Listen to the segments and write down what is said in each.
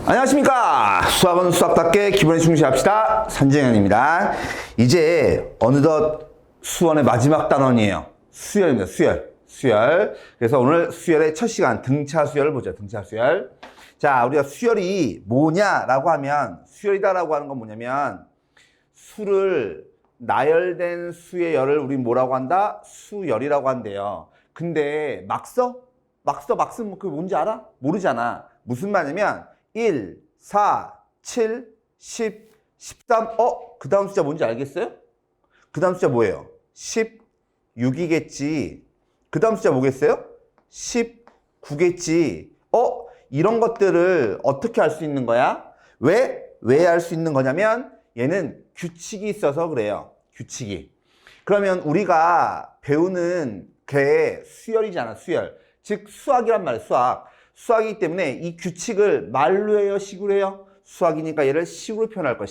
안녕하십니까. 수학은 수학답게 기본에 충실합시다. 산정현입니다. 이제 어느덧 수원의 마지막 단원이에요. 수열입니다. 수열. 그래서 오늘 수열의 첫 시간 등차 수열을 보죠. 등차 수열. 자, 우리가 수열이 뭐냐라고 하면, 수열이다라고 하는 건 뭐냐면, 수를 나열된 수의 열을 우리 뭐라고 한다? 수열이라고 한대요. 근데 막 쓰면 그게 뭔지 알아? 모르잖아. 무슨 말이냐면 1, 4, 7, 10, 13. 그 다음 숫자 뭔지 알겠어요? 그 다음 숫자 뭐예요? 16이겠지. 그 다음 숫자 뭐겠어요? 19겠지. 이런 것들을 어떻게 알 수 있는 거야? 왜 알 수 있는 거냐면 얘는 규칙이 있어서 그래요. 규칙이. 그러면 우리가 배우는 게 수열이잖아. 수열. 즉 수학이란 말이에요. 수학이기 때문에 이 규칙을 말로 해요? 식으로 해요? 수학이니까 얘를 식으로 표현할 거야.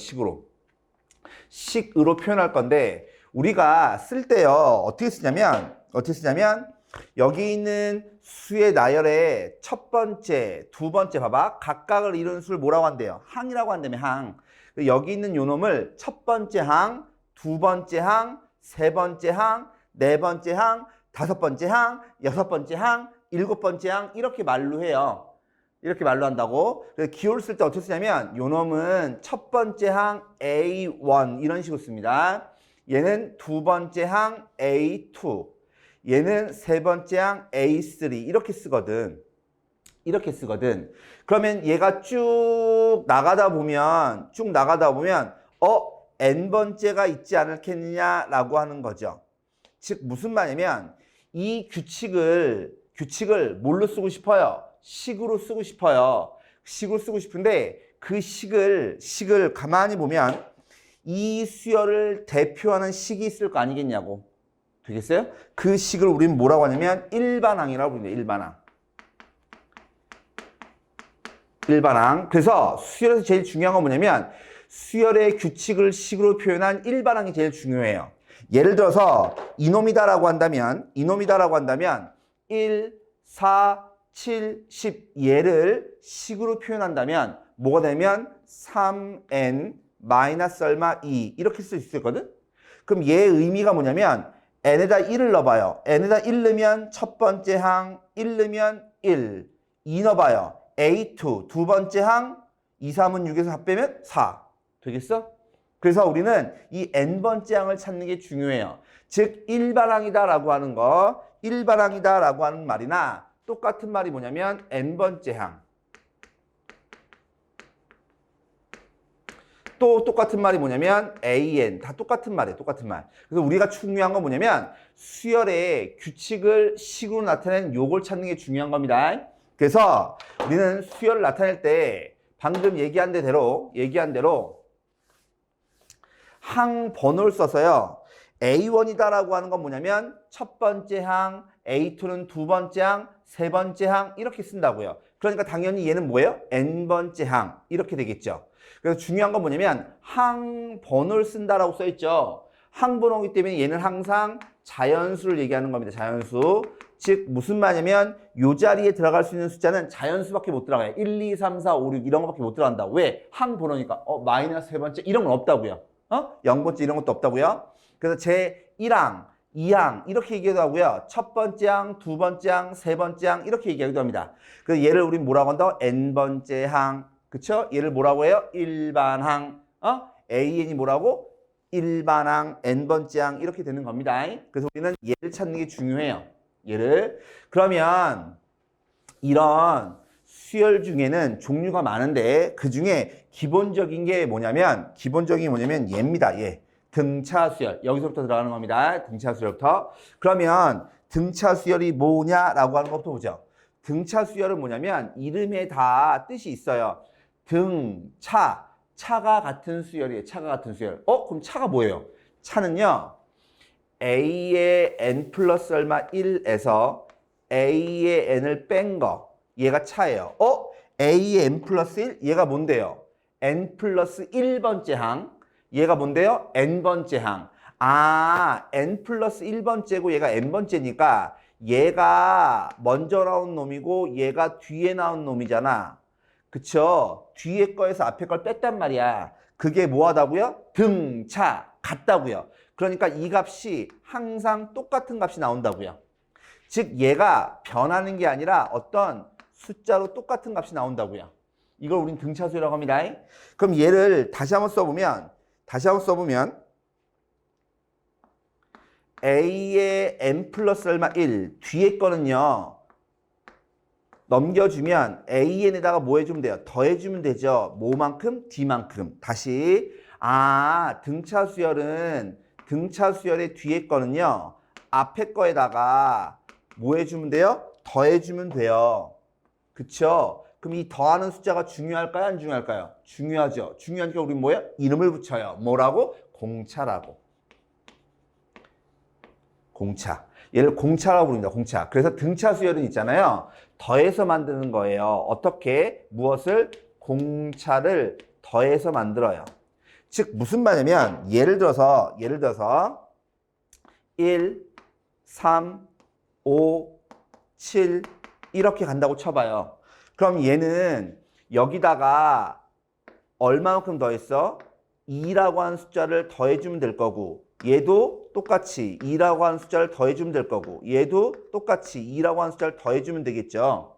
식으로 표현할 건데 우리가 쓸 때요. 어떻게 쓰냐면 여기 있는 수의 나열의 첫 번째, 두 번째 봐봐. 각각을 이루는 수를 뭐라고 한대요? 항이라고 한다며. 항. 여기 있는 요 놈을 첫 번째 항, 두 번째 항, 세 번째 항, 네 번째 항, 다섯 번째 항, 여섯 번째 항, 일곱 번째 항 이렇게 말로 해요. 이렇게 말로 한다고. 그래서 기호를 쓸 때 어떻게 쓰냐면 요 놈은 첫 번째 항 A1 이런 식으로 씁니다. 얘는 두 번째 항 A2, 얘는 세 번째 항 A3 이렇게 쓰거든. 그러면 얘가 쭉 나가다 보면 n번째가 있지 않겠느냐라고 하는 거죠. 즉 무슨 말이냐면 이 규칙을 뭘로 쓰고 싶어요? 식으로 쓰고 싶어요. 식으로 쓰고 싶은데 그 식을 가만히 보면 이 수열을 대표하는 식이 있을 거 아니겠냐고. 되겠어요? 그 식을 우리는 뭐라고 하냐면 일반항이라고 부릅니다. 일반항. 그래서 수열에서 제일 중요한 건 뭐냐면 수열의 규칙을 식으로 표현한 일반항이 제일 중요해요. 예를 들어서 이놈이다라고 한다면 1, 4, 7, 10 얘를 식으로 표현한다면 뭐가 되면 3n 마이너스 얼마 2 이렇게 쓸 수 있거든. 그럼 얘의 의미가 뭐냐면 n에다 1을 넣어봐요. n에다 1 넣으면 첫 번째 항 1 넣으면 1, 2 넣어봐요. A2 두 번째 항 2, 3은 6에서 4 빼면 4 되겠어? 그래서 우리는 이 n번째 항을 찾는 게 중요해요. 즉 일반항이다라고 하는 말이나 똑같은 말이 뭐냐면 n번째 항. 또 똑같은 말이 뭐냐면 an. 다 똑같은 말이에요. 그래서 우리가 중요한 건 뭐냐면 수열의 규칙을 식으로 나타낸 요걸 찾는 게 중요한 겁니다. 그래서 우리는 수열을 나타낼 때 방금 얘기한 대로 항 번호를 써서요. A1이다라고 하는 건 뭐냐면 첫 번째 항, A2는 두 번째 항, 세 번째 항 이렇게 쓴다고요. 그러니까 당연히 얘는 뭐예요? n번째 항 이렇게 되겠죠. 그래서 중요한 건 뭐냐면 항 번호를 쓴다라고 써있죠. 항 번호이기 때문에 얘는 항상 자연수를 얘기하는 겁니다. 자연수. 즉 무슨 말이냐면 요 자리에 들어갈 수 있는 숫자는 자연수밖에 못 들어가요. 1, 2, 3, 4, 5, 6 이런 거밖에 못 들어간다. 왜? 항 번호니까. 마이너스 세 번째 이런 건 없다고요. 0번째 이런 것도 없다고요. 그래서 제 1항, 2항 이렇게 얘기하기도 하고요. 첫 번째 항, 두 번째 항, 세 번째 항 이렇게 얘기하기도 합니다. 그래서 얘를 우린 뭐라고 한다? n번째 항. 그쵸? 얘를 뭐라고 해요? 일반항. AN이 뭐라고? 일반항, n번째 항 이렇게 되는 겁니다. 그래서 우리는 얘를 찾는 게 중요해요. 얘를. 그러면 이런 수열 중에는 종류가 많은데 그 중에 기본적인 게 뭐냐면 얘입니다. 얘. 등차 수열. 여기서부터 들어가는 겁니다. 등차 수열부터. 그러면 등차 수열이 뭐냐라고 하는 것부터 보죠. 등차 수열은 뭐냐면 이름에 다 뜻이 있어요. 등차. 차가 같은 수열이에요. 그럼 차가 뭐예요? 차는요. A의 n 플러스 얼마 1에서 A의 n을 뺀 거. 얘가 차예요. A의 n 플러스 1? 얘가 뭔데요? n 플러스 1번째 항. 얘가 뭔데요? n번째 항. n 플러스 1번째고 얘가 n번째니까 얘가 먼저 나온 놈이고 얘가 뒤에 나온 놈이잖아. 그쵸? 뒤에 거에서 앞에 걸 뺐단 말이야. 그게 뭐하다고요? 등차 같다고요. 그러니까 이 값이 항상 똑같은 값이 나온다고요. 즉 얘가 변하는 게 아니라 어떤 숫자로 똑같은 값이 나온다고요. 이걸 우린 등차수라고 합니다. 그럼 얘를 다시 한번 써보면 A의 n 플러스 얼마 1 뒤에 거는요 넘겨주면 AN에다가 뭐 해주면 돼요? 더해주면 되죠. 뭐만큼? D만큼. 다시 등차수열의 뒤에 거는요 앞에 거에다가 뭐 해주면 돼요? 더해주면 돼요. 그쵸? 그럼 이 더하는 숫자가 중요할까요? 안 중요할까요? 중요하죠. 중요하니까 우리 뭐예요? 이름을 붙여요. 뭐라고? 공차라고. 공차. 얘를 공차라고 부릅니다. 공차. 그래서 등차 수열은 있잖아요. 더해서 만드는 거예요. 어떻게? 무엇을? 공차를 더해서 만들어요. 즉 무슨 말이냐면 예를 들어서 1, 3, 5, 7 이렇게 간다고 쳐봐요. 그럼 얘는 여기다가 얼마만큼 더했어? 2라고 하는 숫자를 더해주면 될 거고 얘도 똑같이 2라고 하는 숫자를 더해주면 될 거고 얘도 똑같이 2라고 하는 숫자를 더해주면 되겠죠.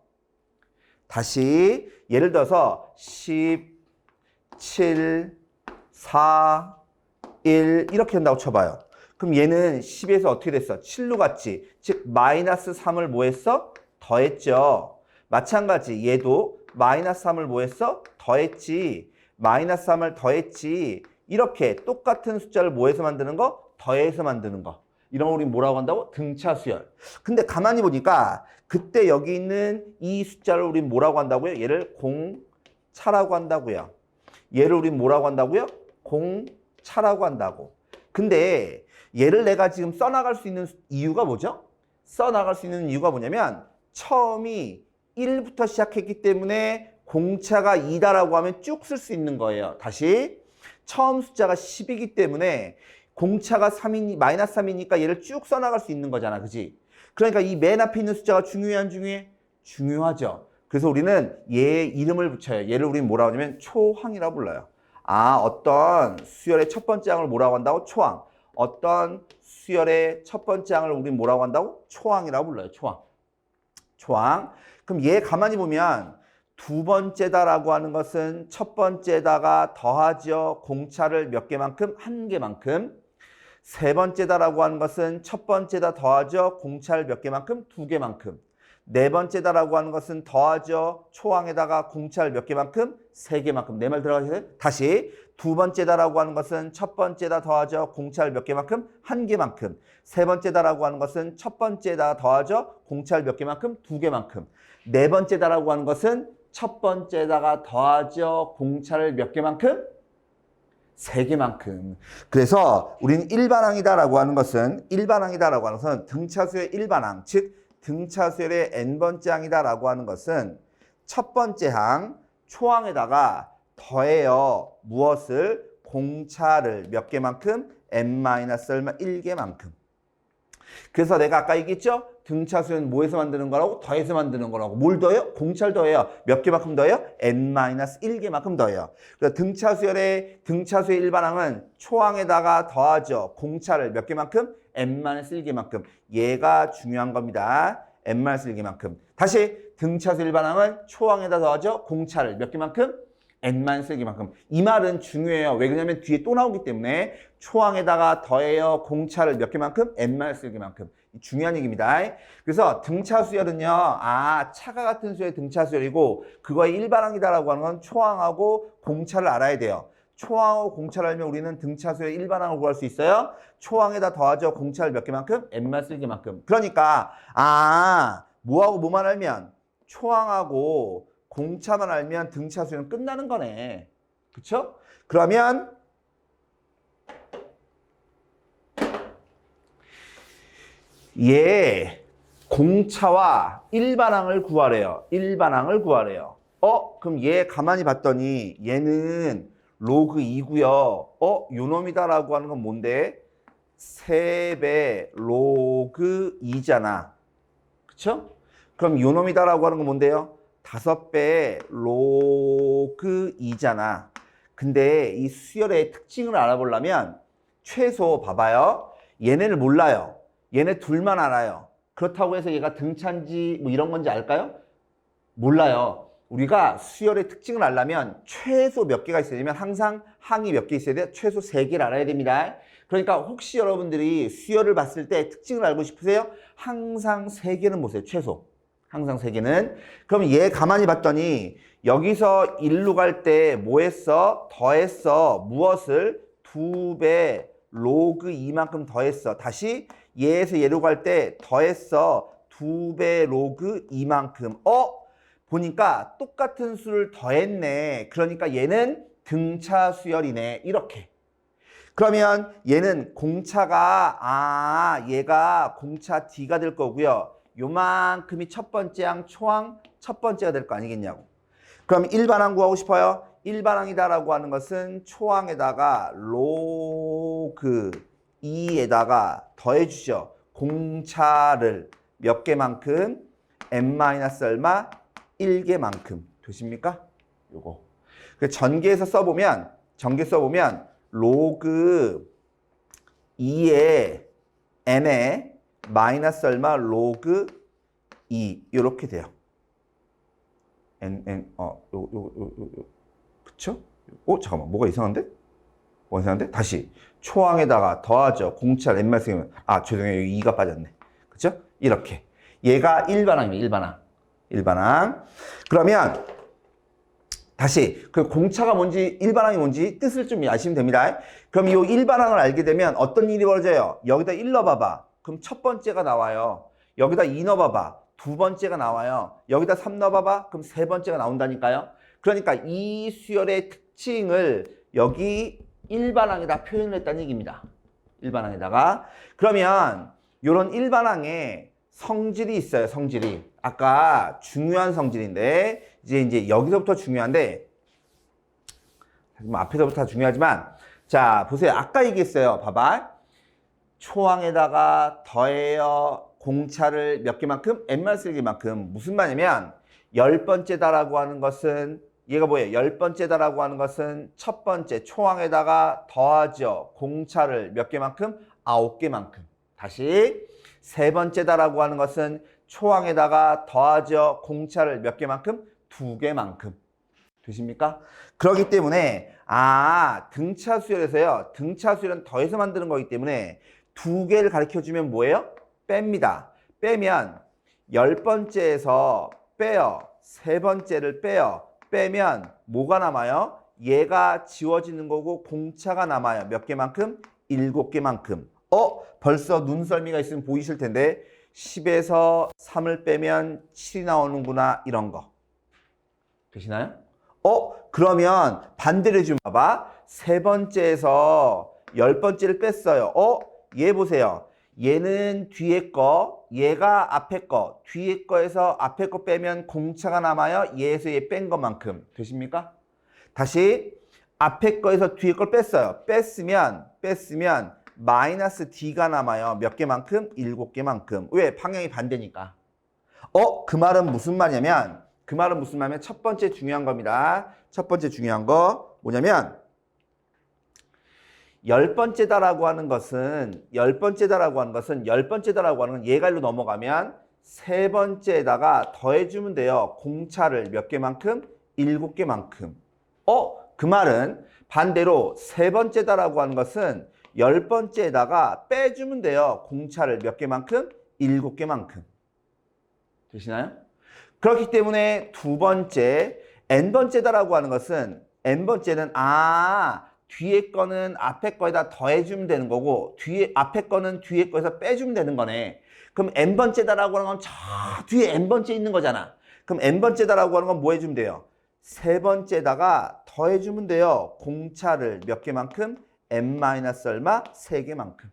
다시 예를 들어서 10, 7, 4, 1 이렇게 한다고 쳐봐요. 그럼 얘는 10에서 어떻게 됐어? 7로 갔지. 즉 마이너스 3을 뭐 했어? 더했죠. 마찬가지 얘도 마이너스 3을 뭐 했어? 더했지. 마이너스 3을 더했지. 이렇게 똑같은 숫자를 뭐 해서 만드는 거? 더해서 만드는 거. 이런 걸 우리 뭐라고 한다고? 등차수열. 근데 가만히 보니까 그때 여기 있는 이 숫자를 우리 뭐라고 한다고요? 얘를 공차라고 한다고요. 얘를 우리 뭐라고 한다고요? 공차라고 한다고. 근데 얘를 내가 지금 써나갈 수 있는 이유가 뭐죠? 써나갈 수 있는 이유가 뭐냐면 처음이 1부터 시작했기 때문에 공차가 2다라고 하면 쭉 쓸 수 있는 거예요. 다시 처음 숫자가 10이기 때문에 공차가 3이니, 마이너스 3이니까 얘를 쭉 써나갈 수 있는 거잖아. 그지? 그러니까 이 맨 앞에 있는 숫자가 중요해 안 중요해? 중요하죠. 그래서 우리는 얘 이름을 붙여요. 얘를 우리는 뭐라고 하냐면 초항이라고 불러요. 어떤 수열의 첫 번째 항을 뭐라고 한다고? 초항. 어떤 수열의 첫 번째 항을 우리는 뭐라고 한다고? 초항이라고 불러요. 초항. 초항. 그럼 얘 가만히 보면 두 번째다라고 하는 것은 첫 번째다가 더하죠. 공차를 몇 개만큼? 한 개만큼. 세 번째다라고 하는 것은 첫 번째다 더하죠. 공차를 몇 개만큼? 두 개만큼. 네 번째다라고 하는 것은 더하죠. 초항에다가 공차를 몇 개만큼? 세 개만큼. 내 말 들어가세요? 다시 두 번째다라고 하는 것은 첫 번째다 더하죠. 공차를 몇 개만큼? 한 개만큼. 세 번째다라고 하는 것은 첫 번째다 더하죠. 공차를 몇 개만큼? 두 개만큼. 네 번째다라고 하는 것은 첫 번째다가 더하죠. 공차를 몇 개만큼? 세 개만큼. 그래서 우리는 일반항이다라고 하는 것은 등차수의 일반항, 즉 등차수열의 n번째 항이다라고 하는 것은 첫 번째 항, 초항에다가 더해요. 무엇을? 공차를 몇 개만큼? n-얼마? 1개만큼. 그래서 내가 아까 얘기했죠? 등차수열은 뭐해서 만드는 거라고? 더해서 만드는 거라고. 뭘 더해요? 공차를 더해요. 몇 개만큼 더해요? n-1개만큼 더해요. 그래서 등차수의 일반항은 초항에다가 더하죠. 공차를 몇 개만큼? n-1개만큼. 얘가 중요한 겁니다. n-1개만큼. 다시 등차수 일반항은 초항에다 더하죠. 공차를 몇 개만큼? n-1개만큼. 이 말은 중요해요. 왜 그러냐면 뒤에 또 나오기 때문에 초항에다가 더해요. 공차를 몇 개만큼? n-1개만큼. 중요한 얘기입니다. 그래서 등차수열은요. 차가 같은 수의 등차수열이고 그거의 일반항이다라고 하는 건 초항하고 공차를 알아야 돼요. 초항하고 공차를 알면 우리는 등차수의 일반항을 구할 수 있어요. 초항에다 더하죠. 공차를 몇 개만큼? n-1개만큼. 그러니까 뭐하고 뭐만 알면 초항하고 공차만 알면 등차수열은 끝나는 거네. 그쵸? 그러면 얘 공차와 일반항을 구하래요. 일반항을 구하래요. 그럼 얘 가만히 봤더니 얘는 로그 2고요. 요 놈이다라고 하는 건 뭔데? 3배 로그 2잖아. 그쵸? 그럼 요 놈이다라고 하는 건 뭔데요? 5배 로그 2잖아. 근데 이 수열의 특징을 알아보려면 최소 봐봐요. 얘네를 몰라요. 얘네 둘만 알아요. 그렇다고 해서 얘가 등차인지 뭐 이런 건지 알까요? 몰라요. 우리가 수열의 특징을 알려면 최소 몇 개가 있어야 되면 항상 항이 몇 개 있어야 돼요? 최소 3개를 알아야 됩니다. 그러니까 혹시 여러분들이 수열을 봤을 때 특징을 알고 싶으세요? 항상 3개는 보세요. 최소. 항상 3개는. 그럼 얘 가만히 봤더니 여기서 1로 갈 때 뭐 했어? 더했어. 무엇을? 2배 로그 2만큼 더했어. 다시 얘에서 얘로 갈 때 더했어. 2배 로그 2만큼. 보니까 똑같은 수를 더했네. 그러니까 얘는 등차 수열이네. 이렇게. 그러면 얘는 공차가 얘가 공차 D가 될 거고요. 요만큼이 첫 번째 항 초항 첫 번째가 될 거 아니겠냐고. 그럼 일반항 구하고 싶어요. 일반항이다라고 하는 것은 초항에다가 로그 2에다가 더해주죠. 공차를 몇 개만큼? n-얼마? 1개만큼. 되십니까? 요거. 전개해서 써보면 로그 2에 n에 마이너스 얼마? 로그 2 이렇게 돼요. 그쵸? 잠깐만 뭐가 이상한데? 뭐가 이상한데? 다시 초항에다가 더하죠. 공차를 n-면 죄송해요. 여기 2가 빠졌네. 그쵸? 이렇게. 얘가 일반항입니다. 일반항. 그러면 다시 그 공차가 뭔지 일반항이 뭔지 뜻을 좀 아시면 됩니다. 그럼 이 일반항을 알게 되면 어떤 일이 벌어져요? 여기다 1 넣어봐봐. 그럼 첫 번째가 나와요. 여기다 2 넣어봐봐. 두 번째가 나와요. 여기다 3 넣어봐봐. 그럼 세 번째가 나온다니까요. 그러니까 이 수열의 특징을 여기 일반항에다 표현을 했다는 얘기입니다. 일반항에다가. 그러면 이런 일반항에 성질이 있어요. 성질이. 아까 중요한 성질인데 이제 여기서부터 중요한데 앞에서부터 중요하지만 자 보세요. 아까 얘기했어요. 봐봐. 초항에다가 더해요. 공차를 몇 개만큼? n-1개만큼. 무슨 말이냐면 10번째다라고 하는 것은 얘가 뭐예요? 10번째다라고 하는 것은 첫 번째 초항에다가 더하죠. 공차를 몇 개만큼? 9개만큼. 다시 세 번째다라고 하는 것은 초항에다가 더하죠. 공차를 몇 개만큼? 2개만큼. 되십니까? 그렇기 때문에 등차 수열에서요. 등차 수열은 더해서 만드는 거기 때문에 2개를 가르쳐주면 뭐예요? 뺍니다. 빼면 10번째에서 빼요. 세 번째를 빼요. 빼면 뭐가 남아요? 얘가 지워지는 거고 공차가 남아요. 몇 개만큼? 7개만큼. 벌써 눈썰미가 있으면 보이실 텐데 10에서 3을 빼면 7이 나오는구나. 이런 거. 되시나요? 그러면 반대로 좀 봐봐. 세 번째에서 10번째를 뺐어요. 얘 보세요. 얘는 뒤에 거, 얘가 앞에 거. 뒤에 거에서 앞에 거 빼면 공차가 남아요. 얘에서 얘 뺀 것만큼. 되십니까? 다시 앞에 거에서 뒤에 걸 뺐어요. 뺐으면 마이너스 D가 남아요. 몇 개만큼? 7개만큼. 왜? 방향이 반대니까. 그 말은 무슨 말이냐면 첫 번째 중요한 겁니다. 첫 번째 중요한 거 뭐냐면 10번째다라고 하는 것은 10번째다라고 하는 건 얘가 일로 넘어가면 세 번째에다가 더해주면 돼요. 공차를 몇 개만큼? 7개만큼. 그 말은 반대로 세 번째다라고 하는 것은 10번째에다가 빼주면 돼요. 공차를 몇 개만큼? 7개만큼. 되시나요? 그렇기 때문에 두 번째, n번째다라고 하는 것은 n번째는 뒤에 거는 앞에 거에다 더해주면 되는 거고 앞에 거는 뒤에 거에서 빼주면 되는 거네. 그럼 n번째다라고 하는 건 저 뒤에 n번째 있는 거잖아. 그럼 n번째다라고 하는 건 뭐 해주면 돼요? 세 번째다가 더해주면 돼요. 공차를 몇 개만큼? n-얼마? 3개만큼.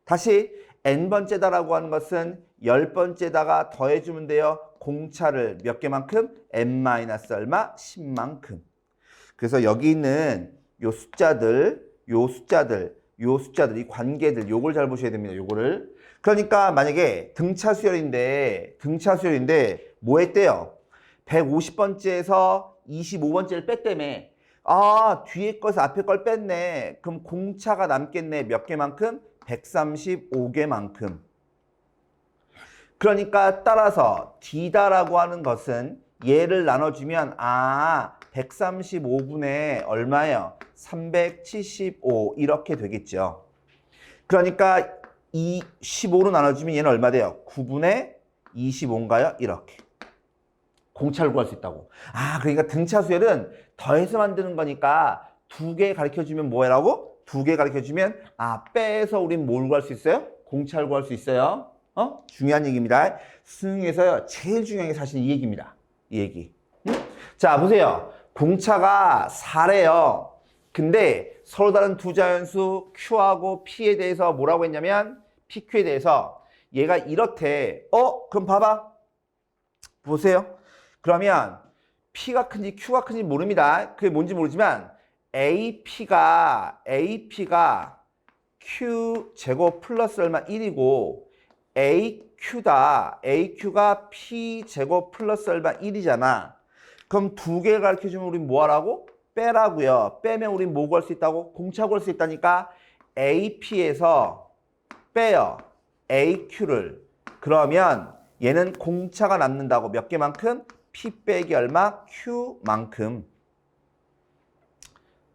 다시 n번째다라고 하는 것은 10번째다가 더해주면 돼요. 공차를 몇 개만큼? n-얼마? 10만큼. 그래서 여기 있는 요 숫자들, 이 관계들, 요걸 잘 보셔야 됩니다. 요거를. 그러니까 만약에 등차 수열인데 뭐 했대요? 150번째에서 25번째를 뺐다며. 아, 뒤에 거에서 앞에 걸 뺐네. 그럼 공차가 남겠네. 몇 개만큼? 135개만큼. 그러니까 따라서 D다라고 하는 것은 얘를 나눠주면 135분의 얼마예요? 375 이렇게 되겠죠. 그러니까 15로 나눠주면 얘는 얼마 돼요? 9분의 25인가요? 이렇게. 공차를 구할 수 있다고. 그러니까 등차 수열은 더해서 만드는 거니까 2개 가르쳐주면 뭐라고? 2개 가르쳐주면 빼서 우린 뭘 구할 수 있어요? 공차를 구할 수 있어요. 중요한 얘기입니다. 수능에서요 제일 중요한 게 사실 이 얘기입니다. 이 얘기. 자, 보세요. 공차가 4래요. 근데 서로 다른 두 자연수 Q하고 P에 대해서 뭐라고 했냐면 PQ에 대해서 얘가 이렇대. 그럼 봐봐. 보세요. 그러면 P가 큰지 Q가 큰지 모릅니다. 그게 뭔지 모르지만 AP가 Q 제곱 플러스 얼마 1이고 AQ가 P 제곱 플러스 얼마 1이잖아. 그럼 2개 가르쳐주면 우린 뭐 하라고? 빼라고요. 빼면 우린 뭐 구할 수 있다고? 공차 구할 수 있다니까. AP에서 빼요. AQ를. 그러면 얘는 공차가 남는다고. 몇 개만큼? P 빼기 얼마? Q만큼.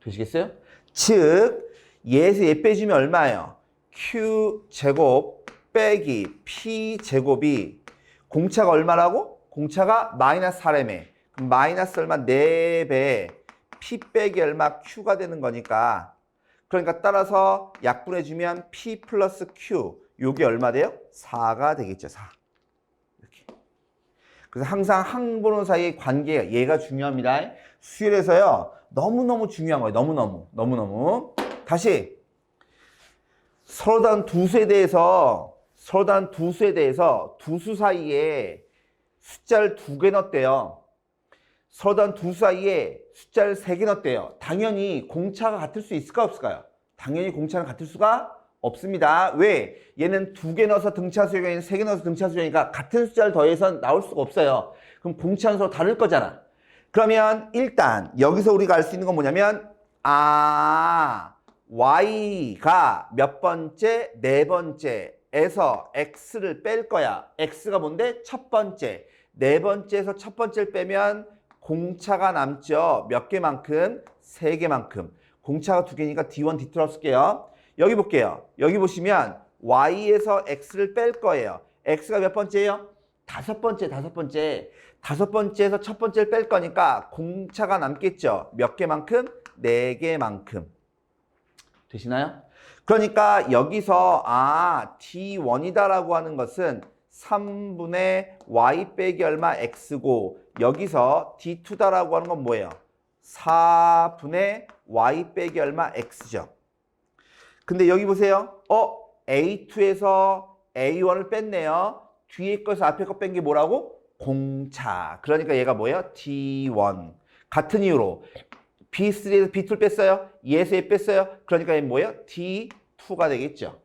되시겠어요? 즉 얘에서 얘 빼주면 얼마예요? Q 제곱 빼기 P 제곱이 공차가 얼마라고? 공차가 마이너스 4라며. 그럼 마이너스 얼마? 4배 P 빼기 얼마? Q가 되는 거니까. 그러니까 따라서 약분해주면 P 플러스 Q 요게 얼마 돼요? 4가 되겠죠. 4. 이렇게. 그래서 항상 항번호 사이의 관계가 얘가 중요합니다. 수열에서요 너무너무 중요한 거예요. 너무너무. 다시 서로 다른 두수에 대해서 두수 사이에 숫자를 2개 넣었대요. 서로 다른 두수 사이에 숫자를 3개 넣었대요. 당연히 공차가 같을 수 있을까 없을까요? 당연히 공차는 같을 수가 없습니다. 왜? 얘는 2개 넣어서 등차 수열이고 얘는 3개 넣어서 등차 수열이니까 같은 숫자를 더해서 나올 수가 없어요. 그럼 공차는 서로 다를 거잖아. 그러면 일단 여기서 우리가 알 수 있는 건 뭐냐면 Y가 몇 번째? 4번째에서 X를 뺄 거야. X가 뭔데? 첫 번째. 4번째에서 첫 번째를 빼면 공차가 남죠. 몇 개만큼? 3개만큼. 공차가 2개니까 D1, D2라고 쓸게요. 여기 볼게요. 여기 보시면 Y에서 X를 뺄 거예요. X가 몇 번째예요? 5번째. 5번째에서 첫 번째를 뺄 거니까 공차가 남겠죠. 몇 개만큼? 4개만큼. 되시나요? 그러니까 여기서 D1이다라고 하는 것은 3분의 Y 빼기 얼마 X고 여기서 D2다라고 하는 건 뭐예요? 4분의 Y 빼기 얼마 X죠. 근데 여기 보세요. A2에서 A1을 뺐네요. 뒤에 거에서 앞에 거 뺀 게 뭐라고? 공차. 그러니까 얘가 뭐예요? D1. 같은 이유로 B3에서 B2를 뺐어요. 얘에서 얘 뺐어요. 그러니까 얘는 뭐예요? D2가 되겠죠.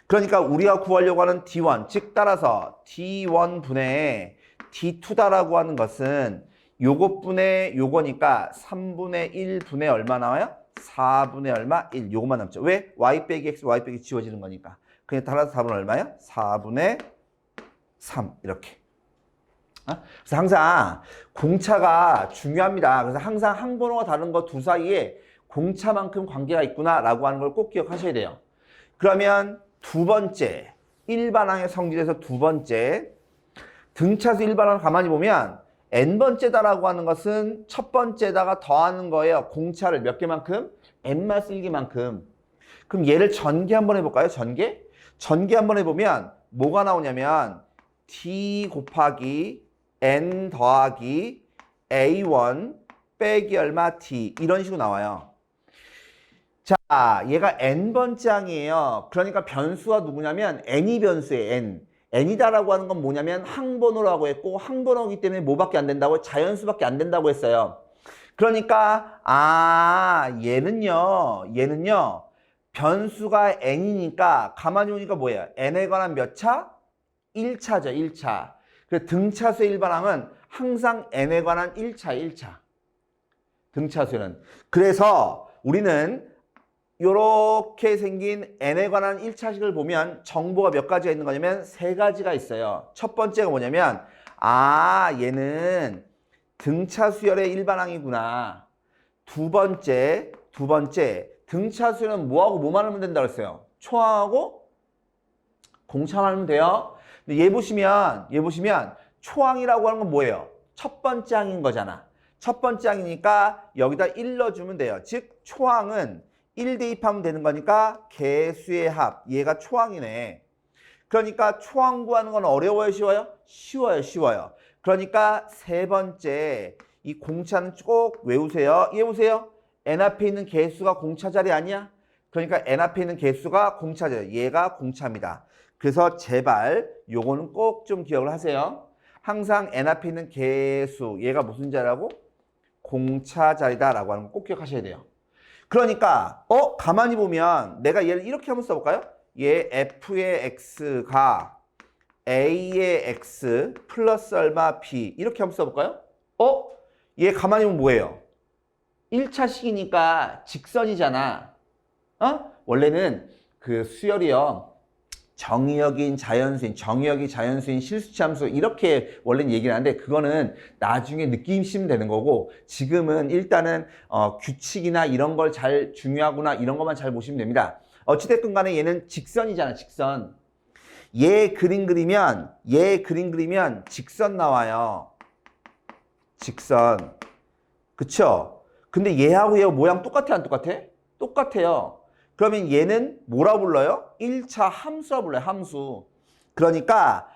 그러니까 우리가 구하려고 하는 D1, 즉 따라서 D1분의 D2다라고 하는 것은 요것분의 요거니까 3분의 1분의 얼마 나와요? 4분의 얼마? 1. 요것만 남죠. 왜? Y 빼기 X, Y 빼기 지워지는 거니까. 그냥 따라서 4분의 얼마요? 4분의 3. 이렇게. 그래서 항상 공차가 중요합니다. 그래서 항상 항번호가 다른 거 두 사이에 공차만큼 관계가 있구나라고 하는 걸 꼭 기억하셔야 돼요. 그러면 두 번째, 일반항의 성질에서 두 번째, 등차수 일반항을 가만히 보면 n번째다라고 하는 것은 첫 번째다가 더하는 거예요. 공차를 몇 개만큼? n-1개만큼. 그럼 얘를 전개 한번 해볼까요? 전개 한번 해보면 뭐가 나오냐면 d 곱하기 n 더하기 a1 빼기 얼마 t 이런 식으로 나와요. 자, 얘가 n번째 항이에요. 그러니까 변수가 누구냐면 n이 변수예요. n이다라고 하는 건 뭐냐면 항번호라고 했고 항번호이기 때문에 뭐밖에 안 된다고? 자연수밖에 안 된다고 했어요. 그러니까 얘는요 변수가 n이니까 가만히 보니까 뭐예요? n에 관한 몇 차? 1차죠, 1차. 그래서 등차수의 일반항은 항상 n에 관한 1차, 1차. 등차수는. 그래서 우리는 이렇게 생긴 n에 관한 1차식을 보면 정보가 몇 가지가 있는 거냐면 3가지가 있어요. 첫 번째가 뭐냐면 얘는 등차수열의 일반항이구나. 두 번째 등차수열은 뭐하고 뭐만 하면 된다고 했어요? 초항하고 공차만 하면 돼요. 근데 얘 보시면 초항이라고 하는 건 뭐예요? 첫 번째 항인 거잖아. 첫 번째 항이니까 여기다 1 넣어주면 돼요. 즉 초항은 1 대입하면 되는 거니까 개수의 합. 얘가 초항이네. 그러니까 초항 구하는 건 어려워요, 쉬워요? 쉬워요. 그러니까 세 번째 이 공차는 꼭 외우세요. 얘 보세요. n 앞에 있는 개수가 공차 자리 아니야? 그러니까 n 앞에 있는 개수가 공차 자리. 얘가 공차입니다. 그래서 제발 요거는 꼭 좀 기억을 하세요. 항상 n 앞에 있는 개수 얘가 무슨 자리라고? 공차 자리다라고 하는 거 꼭 기억하셔야 돼요. 그러니까 가만히 보면 내가 얘를 이렇게 한번 써볼까요? 얘 f의 x가 a의 x 플러스 얼마 b 이렇게 한번 써볼까요? 얘 가만히 보면 뭐예요? 1차식이니까 직선이잖아. 원래는 그 수열이요. 정의역이 자연수인 실수치 함수 이렇게 원래는 얘기를 하는데 그거는 나중에 느끼시면 되는 거고 지금은 일단은 규칙이나 이런 걸 잘 중요하구나 이런 것만 잘 보시면 됩니다. 어찌됐든 간에 얘는 직선이잖아, 직선. 얘 그림 그리면 직선 나와요. 직선. 그쵸? 근데 얘하고 얘 모양 똑같아, 안 똑같아? 똑같아요. 그러면 얘는 뭐라 불러요? 1차 함수라 불러요, 함수. 그러니까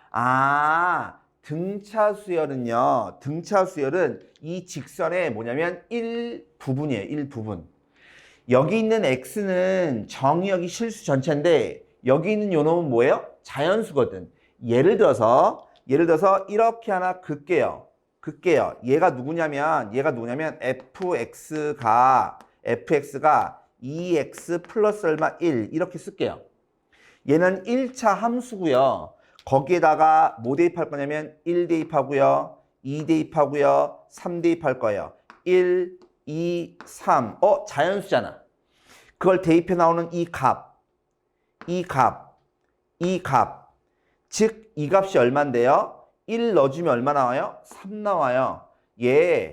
등차수열은 이 직선의 뭐냐면 1부분이에요, 1부분. 여기 있는 x는 정의역이 실수 전체인데 여기 있는 요 놈은 뭐예요? 자연수거든. 예를 들어서 이렇게 하나 긋게요. 얘가 누구냐면 fx가 2x 플러스 얼마 1 이렇게 쓸게요. 얘는 1차 함수고요. 거기에다가 뭐 대입할 거냐면 1 대입하고요. 2 대입하고요. 3 대입할 거예요. 1, 2, 3. 자연수잖아. 그걸 대입해 나오는 이 값. 즉, 이 값이 얼만데요? 1 넣어주면 얼마 나와요? 3 나와요. 얘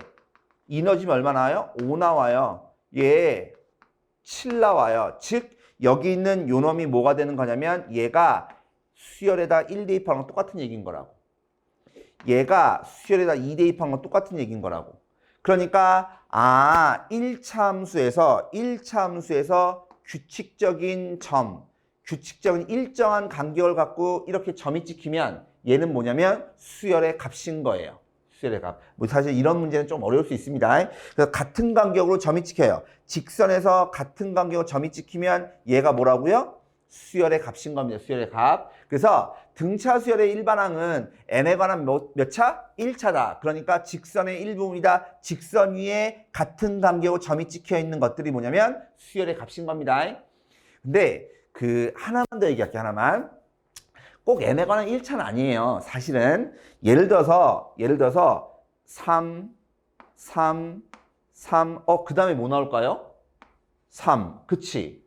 2 넣어주면 얼마 나와요? 5 나와요. 얘 7 나와요. 즉 여기 있는 요 놈이 뭐가 되는 거냐면 얘가 수열에다 1 대입한 건 똑같은 얘기인 거라고. 얘가 수열에다 2 대입한 건 똑같은 얘기인 거라고. 그러니까 1차 함수에서 규칙적인 일정한 간격을 갖고 이렇게 점이 찍히면 얘는 뭐냐면 수열의 값인 거예요. 수열의 값. 사실 이런 문제는 좀 어려울 수 있습니다. 그래서 같은 간격으로 점이 찍혀요. 직선에서 같은 간격으로 점이 찍히면 얘가 뭐라고요? 수열의 값인 겁니다. 수열의 값. 그래서 등차 수열의 일반항은 n에 관한 몇 차? 1차다. 그러니까 직선의 일부분이다. 직선 위에 같은 간격으로 점이 찍혀 있는 것들이 뭐냐면 수열의 값인 겁니다. 근데 하나만 더 얘기할게요. 하나만. 꼭 n에 관한 1차는 아니에요. 사실은 예를 들어서 3 그 다음에 뭐 나올까요? 3 그치?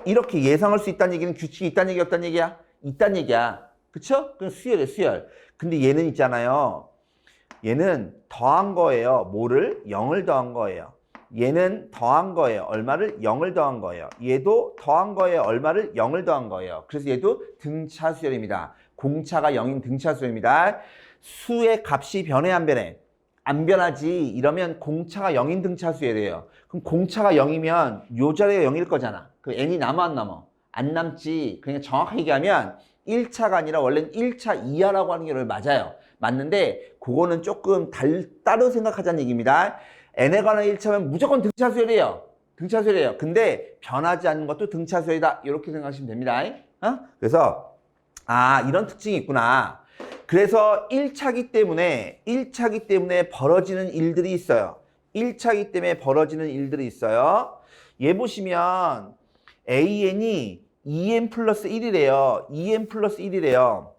이렇게 예상할 수 있다는 얘기는 규칙이 있다는 얘기야, 없다는 얘기야? 있다는 얘기야. 그쵸? 그럼 수열이에요, 수열. 근데 얘는 있잖아요. 얘는 더한 거예요. 뭐를? 0을 더한 거예요. 얘는 더한 거예요. 얼마를? 0을 더한 거예요. 얘도 더한 거예요. 얼마를? 0을 더한 거예요. 그래서 얘도 등차 수열입니다. 공차가 0인 등차 수열입니다. 수의 값이 변해, 안 변해? 안 변하지. 이러면 공차가 0인 등차 수열이에요. 그럼 공차가 0이면 요 자리가 0일 거잖아. 그 n이 남아 안 남아? 안 남지. 그러니까 정확하게 얘기하면 1차가 아니라 원래는 1차 이하라고 하는 게 맞아요. 맞는데 그거는 조금 따로 생각하자는 얘기입니다. n에 관한 1차면 무조건 등차수열이에요. 등차수열이에요. 근데 변하지 않는 것도 등차수열이다. 이렇게 생각하시면 됩니다. 그래서 이런 특징이 있구나. 그래서 1차기 때문에 벌어지는 일들이 있어요. 1차기 때문에 벌어지는 일들이 있어요. 얘 보시면 AN이 2n 플러스 1이래요. 2n 플러스 1이래요.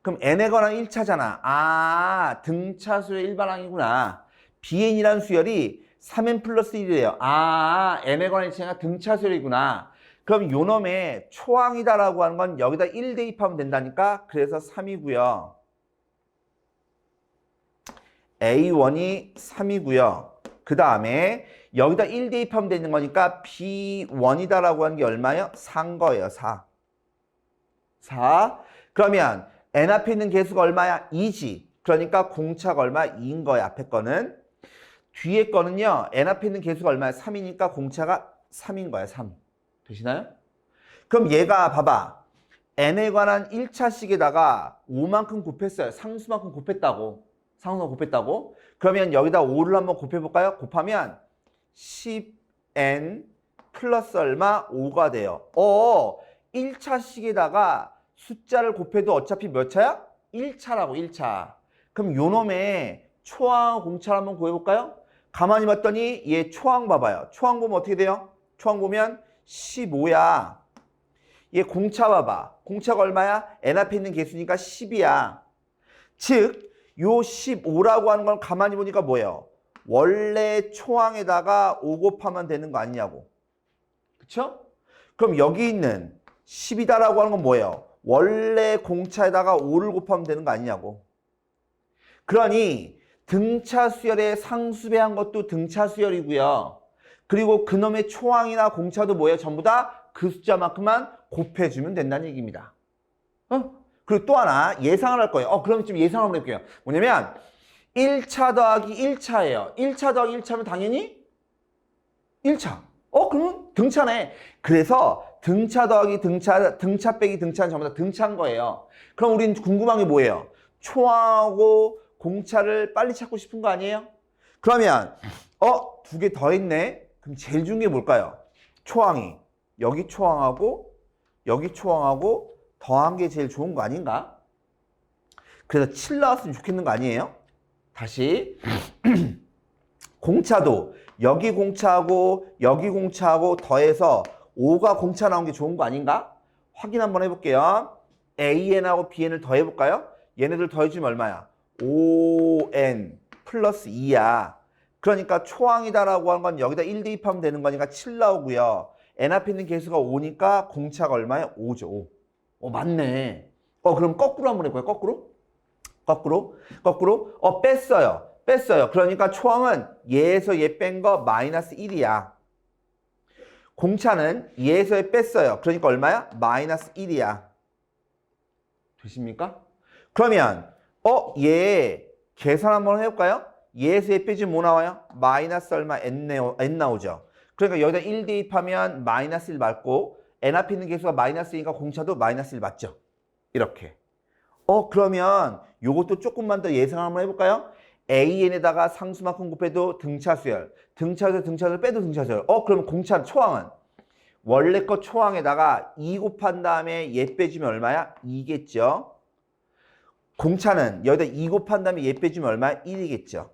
그럼 n에 관한 1차잖아. 아, 등차수의 일반항이구나. bn이라는 수열이 3n 플러스 1이래요. 아, n에 관한 1차가 등차수열이구나. 그럼 요 놈의 초항이다라고 하는 건 여기다 1 대입하면 된다니까. 그래서 3이고요. A1이 3이고요. 그 다음에 여기다 1 대입하면 되는 거니까 B1이다라고 하는 게 얼마예요? 4인 거예요. 4. 4. 그러면 n 앞에 있는 개수가 얼마야? 2지. 그러니까 공차가 얼마야? 2인 거야. 앞에 거는. 뒤에 거는요. n 앞에 있는 개수가 얼마야? 3이니까 공차가 3인 거야. 3. 되시나요? 그럼 얘가 봐봐. n에 관한 1차식에다가 5만큼 곱했어요. 상수만큼 곱했다고. 상수만큼 곱했다고. 그러면 여기다 5를 한번 곱해볼까요? 곱하면 10n 플러스 얼마? 5가 돼요. 1차식에다가 숫자를 곱해도 어차피 몇 차야? 1차라고 1차. 그럼 요 놈의 초항 공차를 한번 구해볼까요? 가만히 봤더니 얘 초항 봐봐요. 초항 보면 어떻게 돼요? 초항 보면 15야. 얘 공차 봐봐. 공차가 얼마야? n 앞에 있는 개수니까 10이야. 즉, 요 15라고 하는 건 가만히 보니까 뭐예요? 원래 초항에다가 5 곱하면 되는 거 아니냐고. 그쵸? 그럼 여기 있는 10이다라고 하는 건 뭐예요? 원래 공차에다가 5를 곱하면 되는 거 아니냐고. 그러니 등차 수열의 상수배한 것도 등차 수열이고요. 그리고 그놈의 초항이나 공차도 뭐예요? 전부 다 그 숫자만큼만 곱해주면 된다는 얘기입니다. 그리고 또 하나 예상을 할 거예요. 그럼 좀 예상을 한번 해볼게요. 뭐냐면 1차 더하기 1차예요. 1차 더하기 1차면 당연히 1차. 그러면 등차네. 그래서 등차 더하기 등차 빼기 등차는 전부 다 등차인 거예요. 그럼 우린 궁금한 게 뭐예요? 초항하고 공차를 빨리 찾고 싶은 거 아니에요? 그러면 2개 더 있네. 그럼 제일 중요한 게 뭘까요? 초항이 여기 초항하고 여기 초항하고 더한 게 제일 좋은 거 아닌가? 그래서 7 나왔으면 좋겠는 거 아니에요? 다시 공차도 여기 공차하고 여기 공차하고 더해서 5가 공차 나온 게 좋은 거 아닌가? 확인 한번 해볼게요. AN하고 BN을 더해볼까요? 얘네들 더해주면 얼마야? 5N 플러스 2야. 그러니까 초항이다라고 하는 건 여기다 1 대입하면 되는 거니까 7 나오고요. N 앞에 있는 개수가 5니까 공차가 얼마야? 5죠. 5. 맞네. 그럼 거꾸로 한번 해볼까요? 거꾸로. 뺐어요. 그러니까 초항은 얘에서 얘 뺀 거 마이너스 1이야. 공차는 얘에서 얘 뺐어요. 그러니까 얼마야? 마이너스 1이야. 되십니까? 그러면 얘 계산 한번 해볼까요? 얘에서 얘 빼주면 뭐 나와요? 마이너스 얼마? n 나오죠. 그러니까 여기다 1 대입하면 마이너스 1 맞고 n 앞에 있는 개수가 마이너스 2니까 공차도 마이너스 1 맞죠? 이렇게. 그러면 요것도 조금만 더 예상 한번 해볼까요? AN에다가 상수만큼 곱해도 등차수열. 등차수열 빼도 등차수열. 그러면 공차 초항은 원래 거 초항에다가 2 곱한 다음에 얘 빼주면 얼마야? 2겠죠? 공차는 여기다 2 곱한 다음에 얘 빼주면 얼마야? 1이겠죠?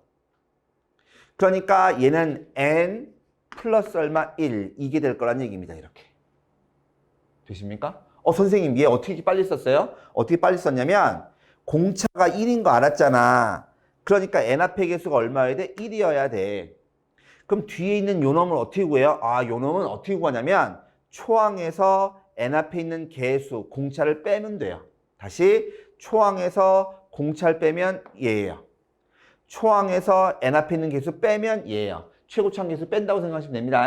그러니까 얘는 n 플러스 얼마? 1 이게 될 거란 얘기입니다. 이렇게. 되십니까? 선생님 얘 어떻게 빨리 썼어요? 어떻게 빨리 썼냐면 공차가 1인 거 알았잖아. 그러니까 n 앞의 개수가 얼마여야 돼? 1이어야 돼. 그럼 뒤에 있는 요 놈을 어떻게 구해요? 요 놈은 어떻게 구하냐면 초항에서 n 앞에 있는 개수, 공차를 빼면 돼요. 다시 초항에서 공차를 빼면 얘예요. 초항에서 n 앞에 있는 개수 빼면 얘예요. 최고차항 개수 뺀다고 생각하시면 됩니다.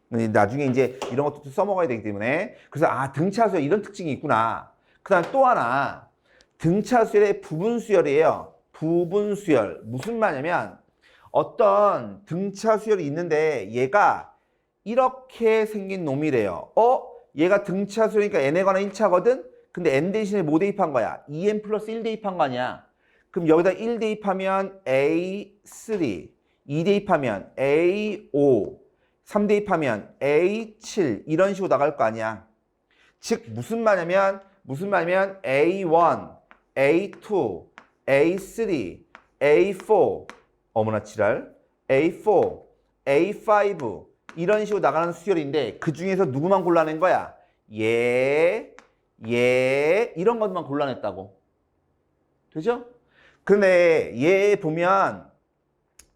나중에 이제 이런 것도 써먹어야 되기 때문에. 그래서 등차수열 이런 특징이 있구나. 그 다음 또 하나 등차수열의 부분수열이에요. 부분수열. 무슨 말이냐면 어떤 등차수열이 있는데 얘가 이렇게 생긴 놈이래요. 얘가 등차수열이니까 n에 관한 1차거든? 근데 n 대신에 뭐 대입한 거야? 2n 플러스 1 대입한 거 아니야? 그럼 여기다 1 대입하면 A3, 2 대입하면 A5, 3 대입하면 A7 이런 식으로 나갈 거 아니야. 즉 무슨 말이냐면 A1, A2, A3, A4 어머나 지랄 A4, A5, 이런 식으로 나가는 수열인데 그 중에서 누구만 골라낸 거야? 얘, 이런 것만 골라냈다고. 되죠? 근데 얘 보면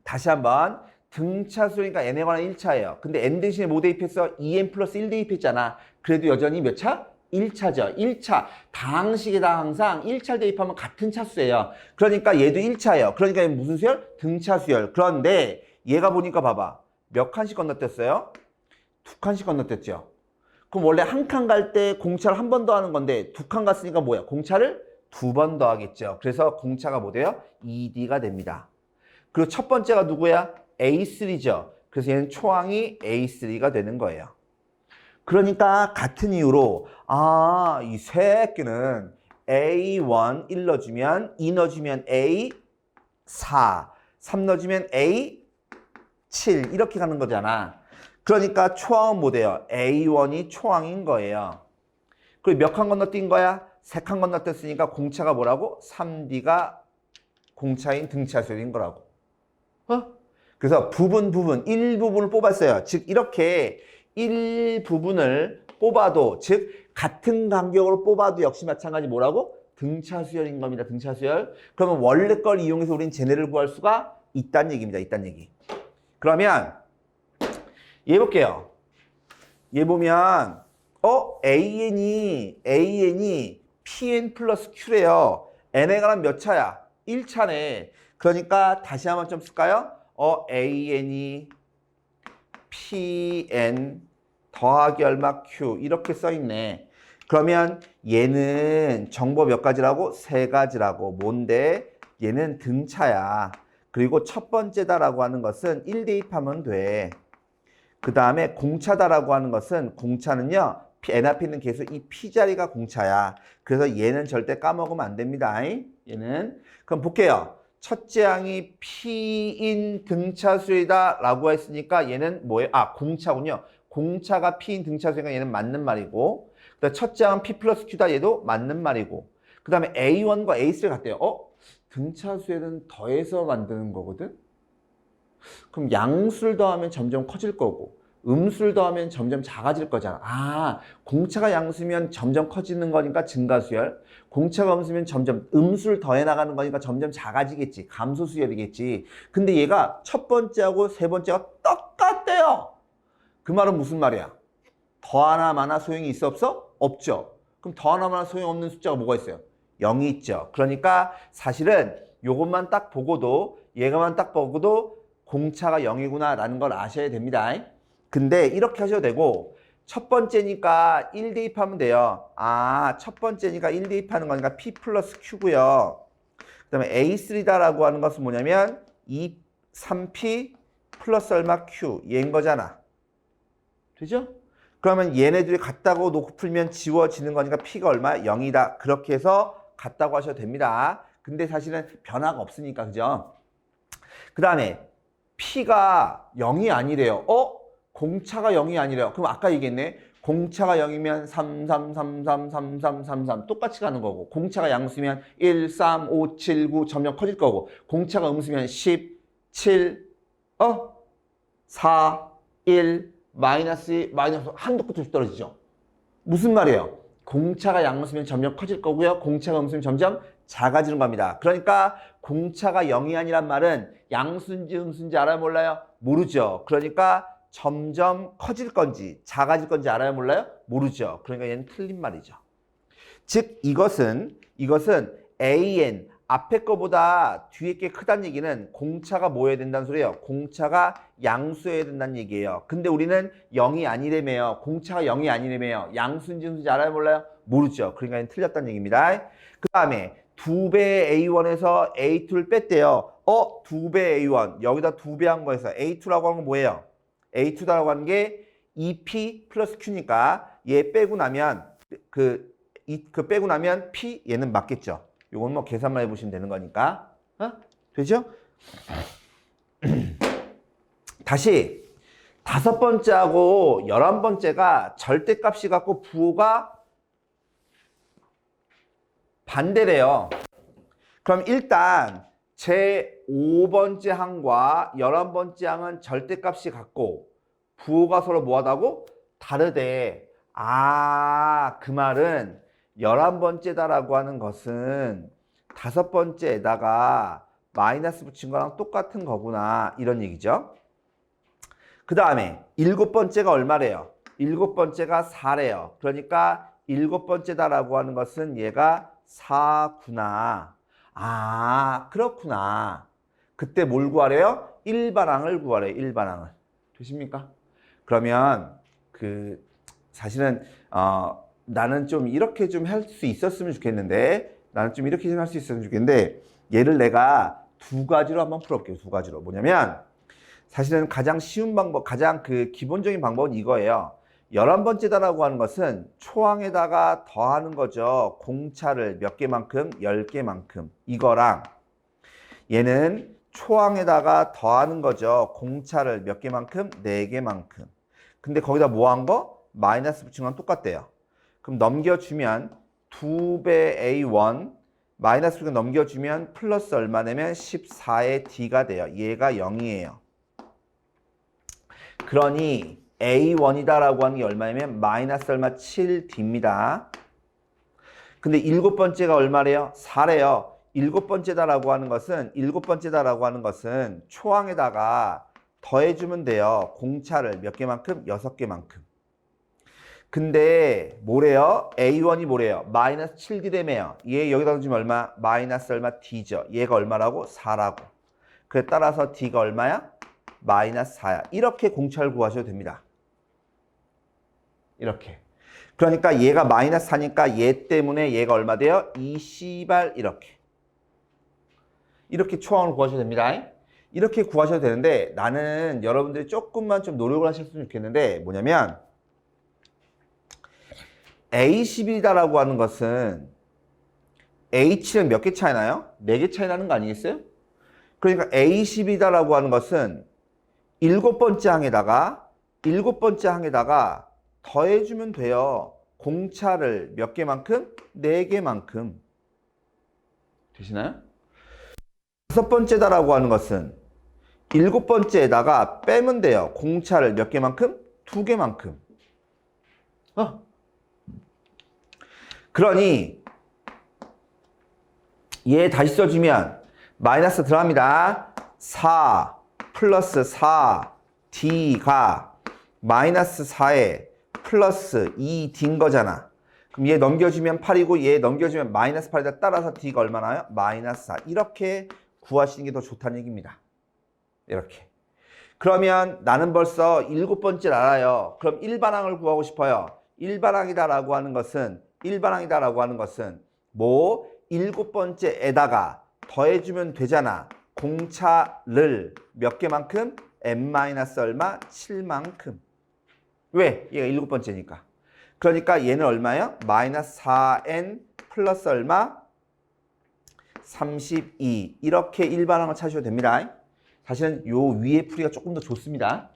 다시 한번 등차 수열이니까 n에 관한 1차예요. 근데 n 대신에 뭐 대입했어? 2n 플러스 1 대입했잖아. 그래도 여전히 몇 차? 1차죠. 1차. 다항식에다 항상 1차를 대입하면 같은 차수예요. 그러니까 얘도 1차예요. 그러니까 얘는 무슨 수열? 등차 수열. 그런데 얘가 보니까 봐봐. 몇 칸씩 건너뛰었어요? 2칸씩 건너뛰었죠. 그럼 원래 한 칸 갈 때 공차를 한 번 더 하는 건데 2칸 갔으니까 뭐야? 공차를 2번 더 하겠죠. 그래서 공차가 뭐 돼요? 2D가 됩니다. 그리고 첫 번째가 누구야? A3죠. 그래서 얘는 초항이 A3가 되는 거예요. 그러니까 같은 이유로 이 새끼는 A1 1 넣어주면 2 넣어주면 A4 3 넣어주면 A7 이렇게 가는 거잖아. 그러니까 초항은 뭐 돼요? A1이 초항인 거예요. 그리고 몇 칸 건너뛴 거야? 3칸 건너뛰었으니까 공차가 뭐라고? 3D가 공차인 등차 수열인 거라고. 그래서 일부분을 뽑았어요. 즉 이렇게 일부분을 뽑아도 즉 같은 간격으로 뽑아도 역시 마찬가지 뭐라고? 등차 수열인 겁니다. 등차 수열. 그러면 원래 걸 이용해서 우리는 쟤네를 구할 수가 있다는 얘기입니다. 있다는 얘기. 그러면 얘 볼게요. 얘 보면 AN이 PN 플러스 Q래요. n에 관한 몇 차야? 1차네. 그러니까 다시 한번 좀 쓸까요? AN이 PN 더하기 얼마 Q 이렇게 써있네. 그러면 얘는 정보 몇 가지라고? 3가지라고. 뭔데? 얘는 등차야. 그리고 첫 번째다라고 하는 것은 1 대입하면 돼. 그 다음에 공차다라고 하는 것은 공차는요. n 앞에 있는 계수 이 P자리가 공차야. 그래서 얘는 절대 까먹으면 안 됩니다. 얘는. 그럼 볼게요. 첫째 항이 P인 등차수이다 라고 했으니까 얘는 뭐예요? 공차군요. 공차가 P인 등차수니까 얘는 맞는 말이고 그다음 첫째 항은 P 플러스 Q다 얘도 맞는 말이고 그 다음에 A1과 A3를 같대요. 등차수에는 더해서 만드는 거거든? 그럼 양수를 더하면 점점 커질 거고 음수를 더하면 점점 작아질 거잖아. 공차가 양수면 점점 커지는 거니까 증가수열. 공차가 음수면 점점 음수를 더해 나가는 거니까 점점 작아지겠지. 감소수열이겠지. 근데 얘가 첫 번째하고 세 번째가 똑같대요. 그 말은 무슨 말이야? 더 하나 마나 소용이 있어 없어? 없죠. 그럼 더 하나 마나 소용없는 숫자가 뭐가 있어요? 0이 있죠. 그러니까 사실은 요것만 딱 보고도 얘가만 딱 보고도 공차가 0이구나 라는 걸 아셔야 됩니다. 근데 이렇게 하셔도 되고 첫 번째니까 1 대입하면 돼요. 첫 번째니까 1 대입하는 거니까 P 플러스 Q고요. 그 다음에 A3다라고 하는 것은 뭐냐면 3P 플러스 얼마 Q 얘인 거잖아. 되죠? 그러면 얘네들이 같다고 놓고 풀면 지워지는 거니까 P가 얼마? 0이다. 그렇게 해서 같다고 하셔도 됩니다. 근데 사실은 변화가 없으니까 그죠? 그 다음에 P가 0이 아니래요. 공차가 0이 아니래요. 그럼 아까 얘기했네. 공차가 0이면 3, 3, 3, 3, 3, 3, 3, 3 똑같이 가는 거고 공차가 양수면 1, 3, 5, 7, 9 점점 커질 거고 공차가 음수면 10, 7, 4, 1, 마이너스 한도 끝도 없이 떨어지죠. 무슨 말이에요? 공차가 양수면 점점 커질 거고요. 공차가 음수면 점점 작아지는 겁니다. 그러니까 공차가 0이 아니란 말은 양수인지 음수인지 알아요? 몰라요? 모르죠. 그러니까 점점 커질 건지 작아질 건지 알아요? 몰라요? 모르죠. 그러니까 얘는 틀린 말이죠. 즉 이것은 AN 앞에 거보다 뒤에 게 크다는 얘기는 공차가 뭐 해야 된다는 소리예요? 공차가 양수해야 된다는 얘기예요. 근데 우리는 0이 아니래매요. 공차가 0이 아니래매요. 양수인지 음수인지 알아요? 몰라요? 모르죠. 그러니까 얘는 틀렸다는 얘기입니다. 그 다음에 2배 A1에서 A2를 뺐대요. 2배 A1 여기다 2배 한 거에서 A2라고 하는 건 뭐예요? A2라고 하는 게 2P 플러스 Q니까 얘 빼고 나면 그 빼고 나면 P 얘는 맞겠죠. 요건 뭐 계산만 해보시면 되는 거니까. 되죠? 다시 5번째하고 11번째가 절대값이 갖고 부호가 반대래요. 그럼 일단 제 5번째 항과 11번째 항은 절대값이 같고 부호가 서로 뭐하다고? 다르대. 아, 그 말은 11번째다라고 하는 것은 5번째에다가 마이너스 붙인 거랑 똑같은 거구나. 이런 얘기죠. 그 다음에 7번째가 얼마래요? 7번째가 4래요. 그러니까 7번째다라고 하는 것은 얘가 4구나. 아, 그렇구나. 그때 뭘 구하래요? 일반항을 구하래요. 일반항을. 되십니까? 그러면 사실은 나는 좀 이렇게 좀 할 수 있었으면 좋겠는데, 나는 좀 이렇게 좀 할 수 있었으면 좋겠는데, 얘를 내가 두 가지로 한번 풀어볼게요. 두 가지로. 뭐냐면 사실은 가장 쉬운 방법, 가장 기본적인 방법은 이거예요. 11번째다라고 하는 것은 초항에다가 더하는 거죠. 공차를 몇 개만큼? 10개만큼. 이거랑 얘는 초항에다가 더하는 거죠. 공차를 몇 개만큼? 4개만큼. 근데 거기다 뭐 한 거? 마이너스 붙인 건 똑같대요. 그럼 넘겨주면 2배 A1 마이너스 붙인 거 넘겨주면 플러스 얼마 내면 14의 D가 돼요. 얘가 0이에요. 그러니 A1이다라고 하는 게 얼마냐면 마이너스 얼마? 7D입니다. 근데 7번째가 얼마래요? 4래요. 7번째다라고 하는 것은 초항에다가 더해주면 돼요. 공차를 몇 개만큼? 6개만큼. 근데 뭐래요? A1이 뭐래요? 마이너스 7D래매요. 얘 여기다 던지면 얼마? 마이너스 얼마? D죠. 얘가 얼마라고? 4라고. 그래 따라서 D가 얼마야? 마이너스 4야. 이렇게 공차를 구하셔도 됩니다. 이렇게. 그러니까 얘가 마이너스 4니까 얘 때문에 얘가 얼마 돼요? 2C발 이렇게 초항을 구하셔도 됩니다. 이렇게 구하셔도 되는데 나는 여러분들이 조금만 좀 노력을 하셨으면 좋겠는데 뭐냐면 A11이다라고 하는 것은 H는 몇 개 차이 나요? 4개 차이 나는 거 아니겠어요? 그러니까 A12다라고 하는 것은 7번째 항에다가 더해주면 돼요. 공차를 몇 개만큼? 4개만큼. 되시나요? 5번째다라고 하는 것은 7번째에다가 빼면 돼요. 공차를 몇 개만큼? 2개만큼. 그러니 얘 다시 써주면 마이너스 들어갑니다. 4 플러스 4 D가 마이너스 4에 플러스 2D인 거잖아. 그럼 얘 넘겨주면 8이고 얘 넘겨주면 마이너스 8이다. 따라서 D가 얼마나요? 마이너스 4. 이렇게 구하시는 게 더 좋다는 얘기입니다. 이렇게. 그러면 나는 벌써 7번째를 알아요. 그럼 일반항을 구하고 싶어요. 일반항이다라고 하는 것은 뭐 7번째에다가 더해주면 되잖아. 공차를 몇 개만큼? n- 얼마? 7만큼. 왜? 얘가 7번째니까. 그러니까 얘는 얼마야? 마이너스 4n 플러스 얼마? 32. 이렇게 일반항을 찾으셔도 됩니다. 사실은 요 위에 풀이가 조금 더 좋습니다.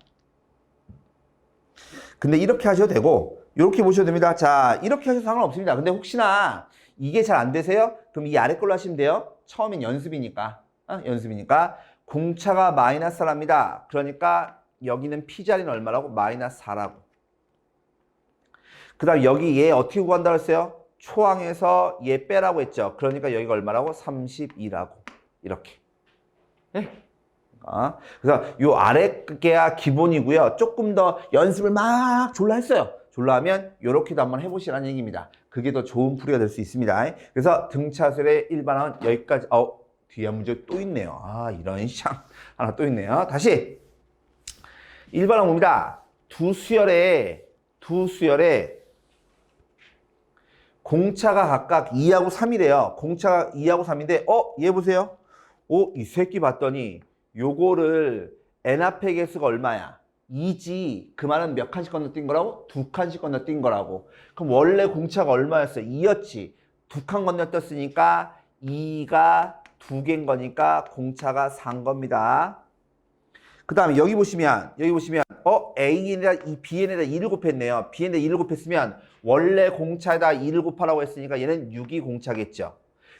근데 이렇게 하셔도 되고 이렇게 보셔도 됩니다. 자, 이렇게 하셔도 상관없습니다. 근데 혹시나 이게 잘 안 되세요? 그럼 이 아래 걸로 하시면 돼요. 처음엔 연습이니까. 공차가 마이너스 4랍니다. 그러니까 여기는 P자리는 얼마라고? 마이너스 4라고. 그 다음 여기 얘 어떻게 구한다고 했어요? 초항에서 얘 빼라고 했죠. 그러니까 여기가 얼마라고? 32라고. 이렇게. 네? 그래서 요 아래 게야 기본이고요. 조금 더 연습을 막 졸라 했어요. 졸라 하면 요렇게도 한번 해보시라는 얘기입니다. 그게 더 좋은 풀이가 될 수 있습니다. 그래서 등차술의 일반항은 여기까지. 뒤에 문제 또 있네요. 이런 샹 하나 또 있네요. 다시 일반항 봅니다. 두 수열에 공차가 각각 2하고 3이래요. 공차가 2하고 3인데 얘 보세요. 이 새끼 봤더니 요거를 n 앞의 개수가 얼마야? 2지. 그 말은 몇 칸씩 건너뛴 거라고? 2칸씩 건너뛴 거라고. 그럼 원래 공차가 얼마였어? 2였지. 2칸 건너뛰었으니까 2가 2개인 거니까 공차가 4인 겁니다. 그 다음에 여기 보시면 A에다 B에다 2를 곱했네요. B에다 2를 곱했으면 원래 공차에다 2를 곱하라고 했으니까 얘는 6이 공차겠죠.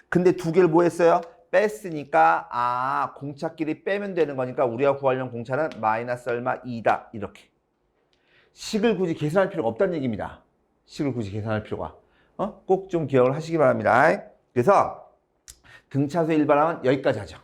근데 2개를 뭐 했어요? 뺐으니까 공차끼리 빼면 되는 거니까 우리가 구하려는 공차는 마이너스 얼마? 2다. 이렇게. 식을 굳이 계산할 필요가 없다는 얘기입니다. 식을 굳이 계산할 필요가. 꼭 좀 기억을 하시기 바랍니다. 그래서 등차수의 일반항은 여기까지 하죠.